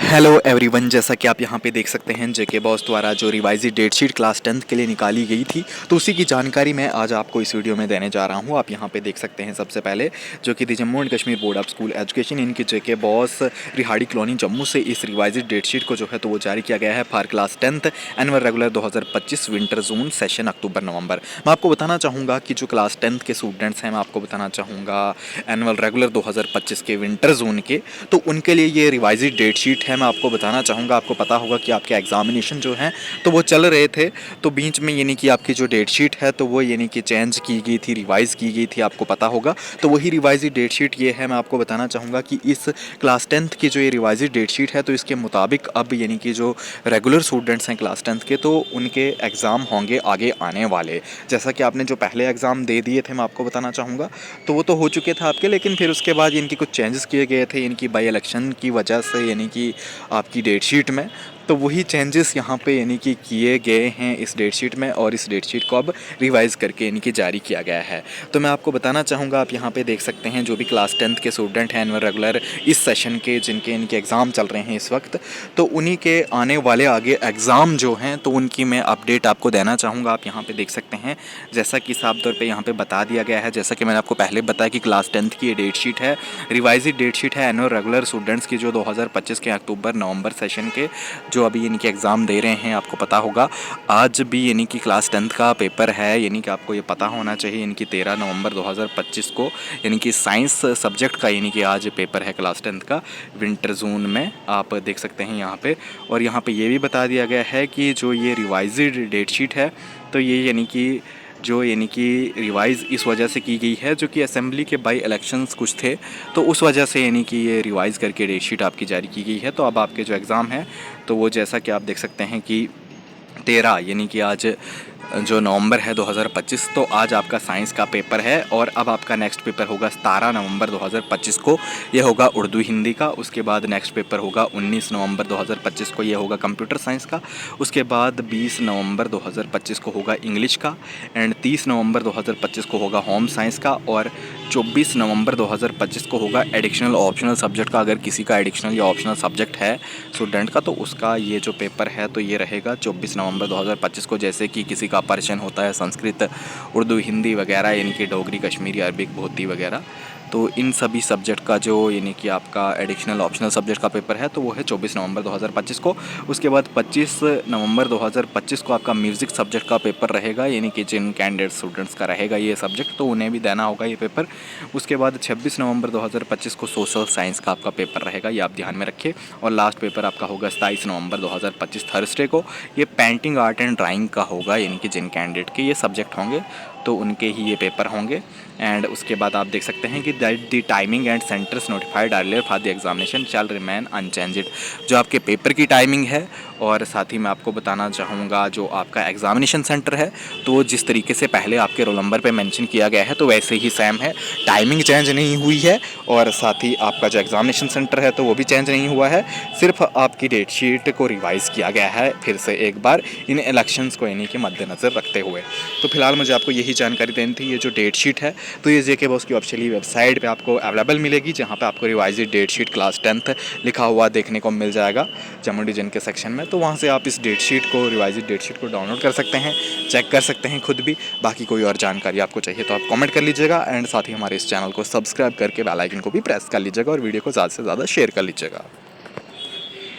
Hello everyone, जैसा कि आप यहाँ पे देख सकते हैं जेके बॉस द्वारा जो रिवाइजी डेट शीट क्लास 10th के लिए निकाली गई थी, तो उसी की जानकारी मैं आज आपको इस वीडियो में देने जा रहा हूँ। आप यहाँ पे देख सकते हैं सबसे पहले जो कि the Jammu and Kashmir board of school education इनकी JK BOSE Rehari colony Jammu से इस रिवाइजी डेट शीट को जो है तो वो जारी किया गया है for class 10th annual regular 2025 winter zone session October November. मैं आपको बताना चाहूँगा कि जो क्लास 10th के स्टूडेंट्स हैं, मैं आपको बताना चाहूँगा एनुअल रेगुलर 2025 के विंटर जोन के, तो उनके लिए ये रिवाइजी डेट शीट है। मैं आपको बताना चाहूँगा, आपको पता होगा कि आपके एग्जामिनेशन जो हैं तो वो चल रहे थे, तो बीच में यानी कि आपकी जो डेट शीट है तो वो यानी कि चेंज की गई थी, रिवाइज़ की गई थी, आपको पता होगा। तो वही रिवाइजी डेट शीट ये है। मैं आपको बताना चाहूँगा कि इस क्लास 10th की जो ये रिवाइजी डेट शीट है तो इसके मुताबिक अब यानी कि जो रेगुलर स्टूडेंट्स हैं क्लास 10th के, तो उनके एग्ज़ाम होंगे आगे आने वाले। जैसा कि आपने जो पहले एग्ज़ाम दे दिए थे, मैं आपको बताना चाहूँगा, तो वो तो हो चुके थे आपके, लेकिन फिर उसके बाद इनकी कुछ चेंजेस किए गए थे इनकी बाई इलेक्शन की वजह से, यानी कि आपकी डेट शीट में। तो वही चेंजेस यहाँ पे यानी कि किए गए हैं इस डेट शीट में, और इस डेट शीट को अब रिवाइज़ करके यानी कि जारी किया गया है। तो मैं आपको बताना चाहूँगा, आप यहाँ पे देख सकते हैं जो भी क्लास 10th के स्टूडेंट हैं एनुअल रेगुलर इस सेशन के, जिनके इनके एग्ज़ाम चल रहे हैं इस वक्त, तो उन्हीं के आने वाले आगे एग्ज़ाम जो हैं तो उनकी मैं अपडेट आपको देना चाहूँगा। आप यहाँ पर देख सकते हैं, जैसा कि साफ तौर पर यहाँ पर बता दिया गया है, जैसा कि मैंने आपको पहले बताया कि क्लास 10th की ये डेट शीट है, रिवाइज डेट शीट है एनुअल रेगुलर स्टूडेंट्स की जो 2025 के अक्टूबर नवंबर सेशन के जो अभी यानी कि एग्ज़ाम दे रहे हैं। आपको पता होगा आज भी यानी कि क्लास 10th का पेपर है, यानी कि आपको ये पता होना चाहिए यानी कि 13 नवंबर 2025 को यानी कि साइंस सब्जेक्ट का यानी कि आज पेपर है क्लास 10th का विंटर जोन में, आप देख सकते हैं यहाँ पे। और यहाँ पे ये भी बता दिया गया है कि जो ये रिवाइज्ड डेट शीट है तो ये यानी कि रिवाइज़ इस वजह से की गई है, जो कि असेंबली के बाई इलेक्शंस कुछ थे, तो उस वजह से यानी कि ये रिवाइज़ करके डेट शीट आपकी जारी की गई है। तो अब आपके जो एग्ज़ाम है तो वो जैसा कि आप देख सकते हैं कि 13 यानी कि आज जो नवंबर है 2025, तो आज आपका साइंस का पेपर है। और अब आपका नेक्स्ट पेपर होगा 17 नवंबर 2025 को, ये होगा उर्दू हिंदी का। उसके बाद नेक्स्ट पेपर होगा 19 नवंबर 2025 को, ये होगा कंप्यूटर साइंस का। उसके बाद 20 नवंबर 2025 को होगा इंग्लिश का, एंड 30 नवंबर 2025 को होगा होम साइंस का, और 24 नवंबर 2025 को होगा एडिशनल ऑप्शनल सब्जेक्ट का। अगर किसी का एडिशनल या ऑप्शनल सब्जेक्ट है स्टूडेंट का, तो उसका ये जो पेपर है तो ये रहेगा 24 नवंबर 2025 को। जैसे कि किसी का पर्शियन होता है, संस्कृत, उर्दू, हिंदी वगैरह, यानी कि डोगरी, कश्मीरी, अरबिक, भोती वगैरह, तो इन सभी सब्जेक्ट का जो यानी कि आपका एडिशनल ऑप्शनल सब्जेक्ट का पेपर है तो वो है 24 नवंबर 2025 को। उसके बाद 25 नवंबर 2025 को आपका म्यूज़िक सब्जेक्ट का पेपर रहेगा, यानी कि जिन कैंडिडेट स्टूडेंट्स का रहेगा ये सब्जेक्ट तो उन्हें भी देना होगा ये पेपर। उसके बाद 26 नवंबर 2025 को सोशल साइंस का आपका पेपर रहेगा, ये आप ध्यान में रखिए। और लास्ट पेपर आपका होगा 27 नवंबर 2025 थर्सडे को, ये पेंटिंग, आर्ट एंड ड्राइंग का होगा, यानी कि जिन कैंडिडेट के ये सब्जेक्ट होंगे तो उनके ही ये पेपर होंगे। एंड उसके बाद आप देख सकते हैं कि that the timing and centres notified earlier for the examination shall remain unchanged. जो आपके पेपर की टाइमिंग है, और साथ ही मैं आपको बताना चाहूँगा जो आपका एग्जामिनेशन सेंटर है तो वो जिस तरीके से पहले आपके रोल नंबर पे मेंशन किया गया है तो वैसे ही सेम है, टाइमिंग चेंज नहीं हुई है। और साथ ही आपका जो एग्जामिनेशन सेंटर है तो वो भी चेंज नहीं हुआ है, सिर्फ आपकी डेट शीट को रिवाइज़ किया गया है फिर से एक बार इन इलेक्शंस को यानी कि मद्देनज़र रखते हुए। तो फिलहाल मुझे आपको यही जानकारी देनी थी। ये जो डेट शीट है तो ये जेके बॉस की ऑफिशियली वेबसाइट पे आपको अवेलेबल मिलेगी, जहाँ पे आपको revised date sheet class 10th लिखा हुआ देखने को मिल जाएगा जम्मू डिवीजन के सेक्शन में। तो वहाँ से आप इस डेट शीट को, रिवाइज्ड डेट शीट को डाउनलोड कर सकते हैं, चेक कर सकते हैं खुद भी। बाकी कोई और जानकारी आपको चाहिए तो आप कमेंट कर लीजिएगा, एंड साथ ही हमारे इस चैनल को सब्सक्राइब करके बेल आइकन को भी प्रेस कर लीजिएगा, और वीडियो को ज़्यादा से ज़्यादा शेयर कर लीजिएगा।